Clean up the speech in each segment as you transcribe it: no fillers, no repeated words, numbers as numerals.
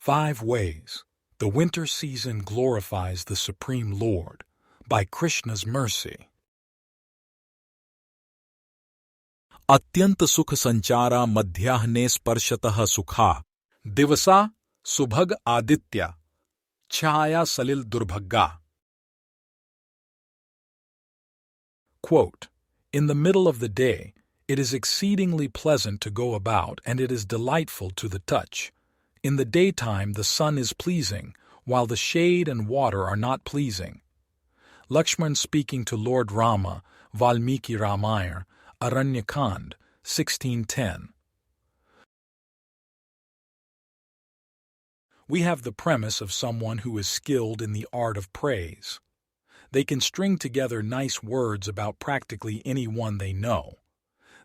5 Ways the Winter Season Glorifies the Supreme Lord by Krishna's Mercy. अत्यंत सुख संचारा मध्याह्ने स्पर्शतः सुखा दिवसा सुभग आदित्य छाया Salil दुर्भगा. Quote, in the middle of the day, it is exceedingly pleasant to go about and it is delightful to the touch. In the daytime the sun is pleasing, while the shade and water are not pleasing. Lakshmana speaking to Lord Rama, Valmiki Ramayana, Aranya Kand, 1610. We have the premise of someone who is skilled in the art of praise. They can string together nice words about practically anyone they know.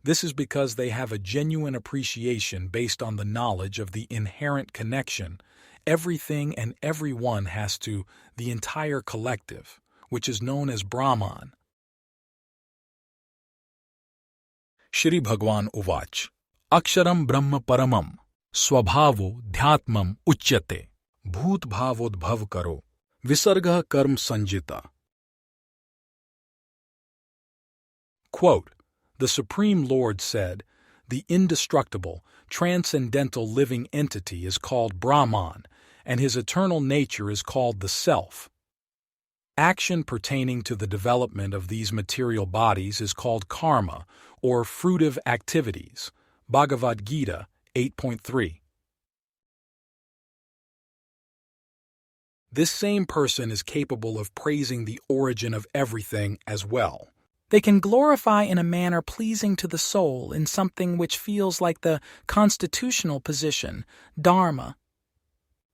This is because they have a genuine appreciation based on the knowledge of the inherent connection everything and everyone has to the entire collective, which is known as Brahman. Shri Bhagwan Uvach Aksharam Brahma Paramam Swabhavo Dhyatmam Uchyate Bhoot Bhavodbhav Karo Visarga Karm Sanjita. Quote, the Supreme Lord said, the indestructible, transcendental living entity is called Brahman, and his eternal nature is called the Self. Action pertaining to the development of these material bodies is called karma, or fruitive activities. Bhagavad-gita 8.3. This same person is capable of praising the origin of everything as well. They can glorify in a manner pleasing to the soul in something which feels like the constitutional position, dharma.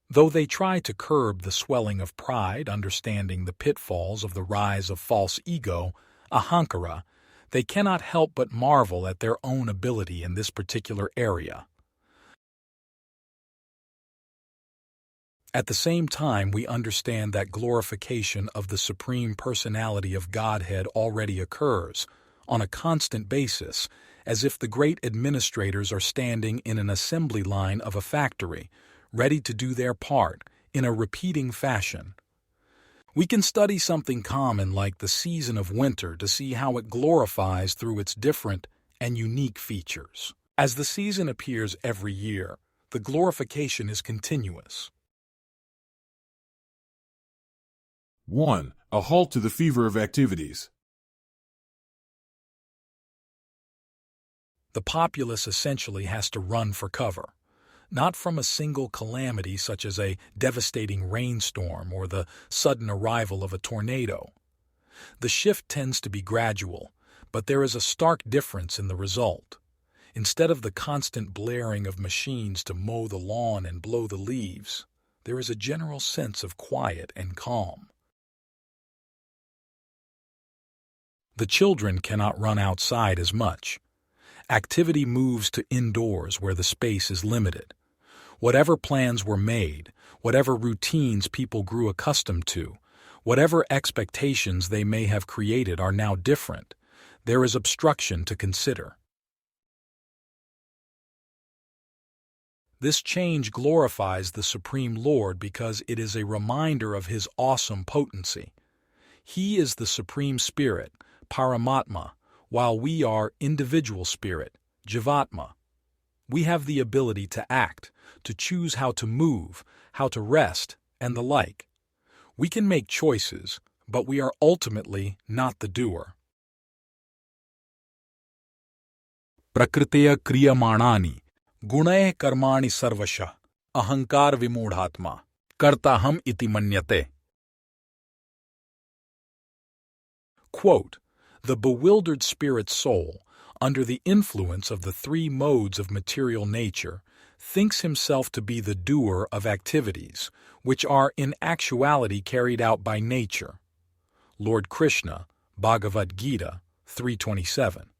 Though they try to curb the swelling of pride, understanding the pitfalls of the rise of false ego, ahankara, they cannot help but marvel at their own ability in this particular area. At the same time, we understand that glorification of the Supreme Personality of Godhead already occurs, on a constant basis, as if the great administrators are standing in an assembly line of a factory, ready to do their part, in a repeating fashion. We can study something common like the season of winter to see how it glorifies through its different and unique features. As the season appears every year, the glorification is continuous. 1. A halt to the fever of activities. The populace essentially has to run for cover, not from a single calamity such as a devastating rainstorm or the sudden arrival of a tornado. The shift tends to be gradual, but there is a stark difference in the result. Instead of the constant blaring of machines to mow the lawn and blow the leaves, there is a general sense of quiet and calm. The children cannot run outside as much. Activity moves to indoors where the space is limited. Whatever plans were made, whatever routines people grew accustomed to, whatever expectations they may have created are now different. There is obstruction to consider. This change glorifies the Supreme Lord because it is a reminder of His awesome potency. He is the Supreme Spirit, Paramatma, while we are individual spirit, Jivatma. We have the ability to act, to choose how to move, how to rest, and the like. We can make choices, but we are ultimately not the doer. Prakriteya kriyamanani, gunay karmani sarvasha, ahankar vimudhatma, kartaham iti manyate. Quote, the bewildered spirit soul, under the influence of the 3 modes of material nature, thinks himself to be the doer of activities, which are in actuality carried out by nature. Lord Krishna, Bhagavad-gita 3:27.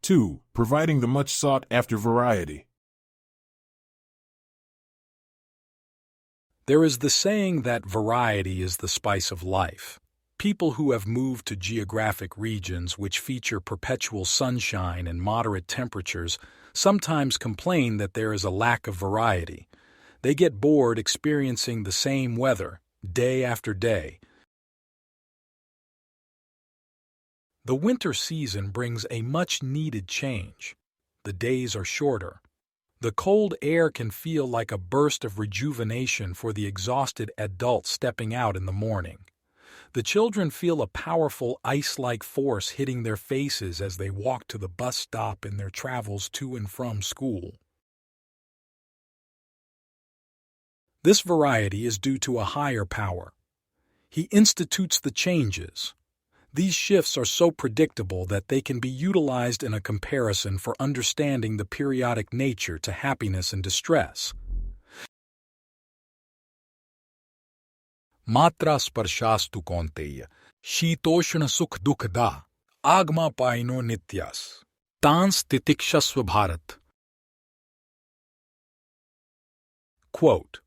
2. Providing the much sought-after variety. There is the saying that variety is the spice of life. People who have moved to geographic regions which feature perpetual sunshine and moderate temperatures sometimes complain that there is a lack of variety. They get bored experiencing the same weather, day after day. The winter season brings a much-needed change. The days are shorter. The cold air can feel like a burst of rejuvenation for the exhausted adult stepping out in the morning. The children feel a powerful ice-like force hitting their faces as they walk to the bus stop in their travels to and from school. This variety is due to a higher power. He institutes the changes. These shifts are so predictable that they can be utilized in a comparison for understanding the periodic nature to happiness and distress. Matra sparshastu kaunteya, shitoshna sukh dukkha, agma paino nityas, tans titikshasva bharat. Quote,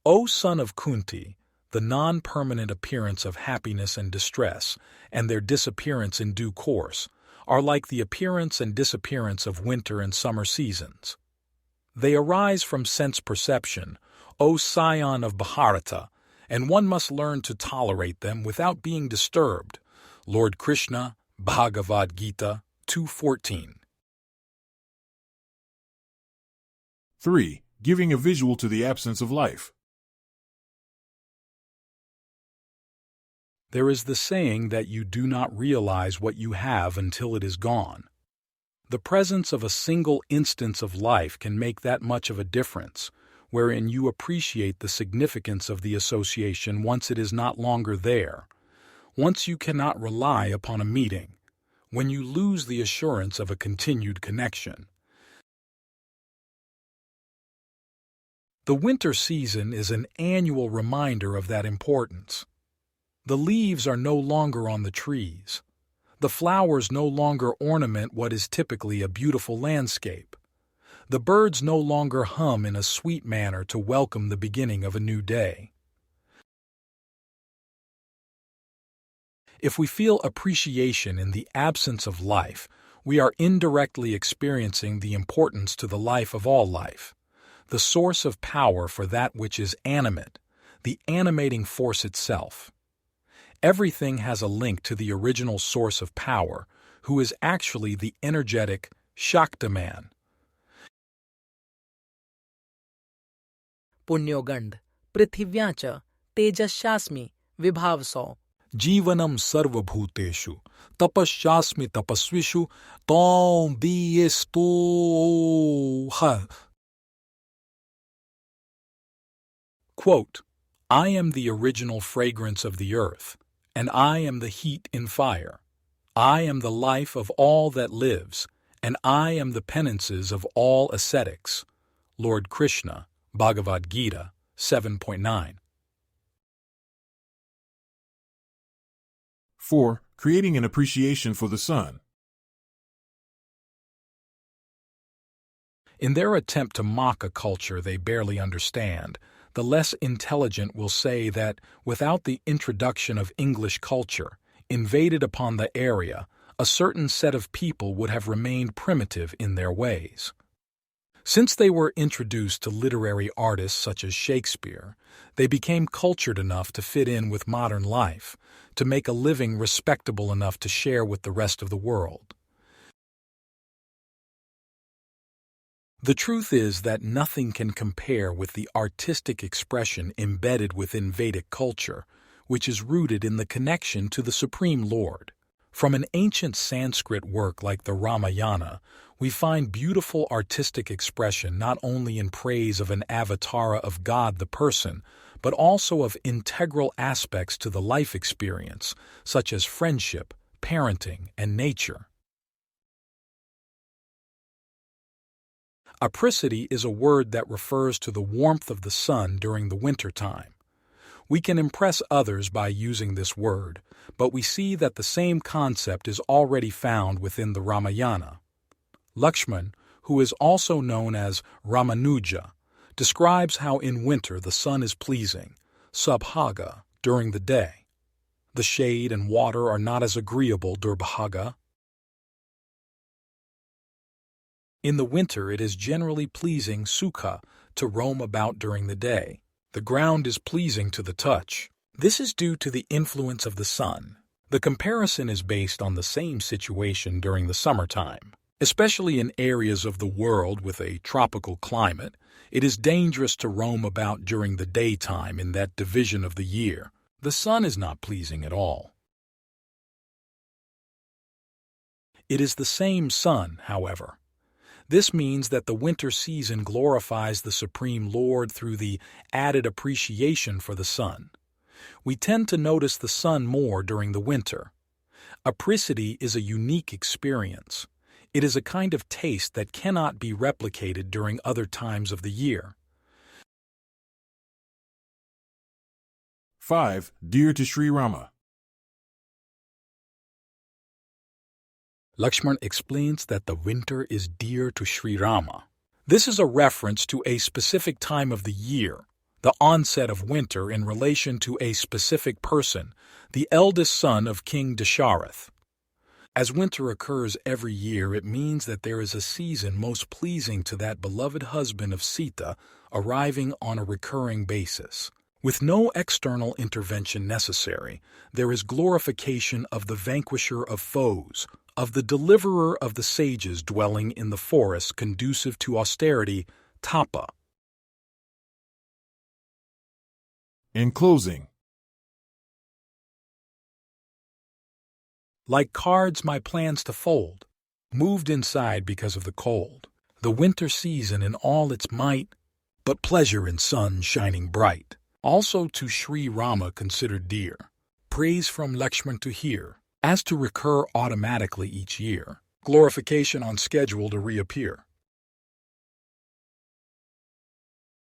O son of Kunti, the non-permanent appearance of happiness and distress, and their disappearance in due course, are like the appearance and disappearance of winter and summer seasons. They arise from sense perception, O scion of Bharata, and one must learn to tolerate them without being disturbed. Lord Krishna, Bhagavad-gita 2:14. 3. Giving a visual to the absence of life. There is the saying that you do not realize what you have until it is gone. The presence of a single instance of life can make that much of a difference, wherein you appreciate the significance of the association once it is not longer there. Once you cannot rely upon a meeting, when you lose the assurance of a continued connection. The winter season is an annual reminder of that importance. The leaves are no longer on the trees. The flowers no longer ornament what is typically a beautiful landscape. The birds no longer hum in a sweet manner to welcome the beginning of a new day. If we feel appreciation in the absence of life, we are indirectly experiencing the importance to the life of all life, the source of power for that which is animate, the animating force itself. Everything has a link to the original source of power, who is actually the energetic Shaktiman. पुण्योगंड पृथिव्याच तेजस्यास्मि विभावसौ जीवनम सर्वभूतेषु तपस्यास्मि तपस्विषु तौं दीयस्तोह. Quote, I am the original fragrance of the earth, and I am the heat in fire. I am the life of all that lives, and I am the penances of all ascetics. Lord Krishna, Bhagavad-gita 7.9. 4. Creating an appreciation for the sun. In their attempt to mock a culture they barely understand, the less intelligent will say that without the introduction of English culture, invaded upon the area, a certain set of people would have remained primitive in their ways. Since they were introduced to literary artists such as Shakespeare, they became cultured enough to fit in with modern life, to make a living respectable enough to share with the rest of the world. The truth is that nothing can compare with the artistic expression embedded within Vedic culture, which is rooted in the connection to the Supreme Lord. From an ancient Sanskrit work like the Ramayana, we find beautiful artistic expression not only in praise of an avatara of God the person, but also of integral aspects to the life experience, such as friendship, parenting, and nature. Apricity is a word that refers to the warmth of the sun during the winter time. We can impress others by using this word, but we see that the same concept is already found within the Ramayana. Lakshmana, who is also known as Ramanuja, describes how in winter the sun is pleasing, subhaga, during the day. The shade and water are not as agreeable, Durbhaga. In the winter it is generally pleasing, Sukha, to roam about during the day. The ground is pleasing to the touch. This is due to the influence of the sun. The comparison is based on the same situation during the summertime. Especially in areas of the world with a tropical climate, it is dangerous to roam about during the daytime in that division of the year. The sun is not pleasing at all. It is the same sun, however. This means that the winter season glorifies the Supreme Lord through the added appreciation for the sun. We tend to notice the sun more during the winter. Apricity is a unique experience. It is a kind of taste that cannot be replicated during other times of the year. 5. Dear to Sri Rama. Lakshmana explains that the winter is dear to Sri Rama. This is a reference to a specific time of the year, the onset of winter in relation to a specific person, the eldest son of King Dasharatha. As winter occurs every year, it means that there is a season most pleasing to that beloved husband of Sita arriving on a recurring basis. With no external intervention necessary, there is glorification of the vanquisher of foes, of the deliverer of the sages dwelling in the forest conducive to austerity, tapa. In closing, Like cards my plans to fold, moved inside because of the cold, the winter season in all its might, but pleasure in sun shining bright. Also to Sri Rama considered dear, praise from Lakshmana to hear, as to recur automatically each year, glorification on schedule to reappear.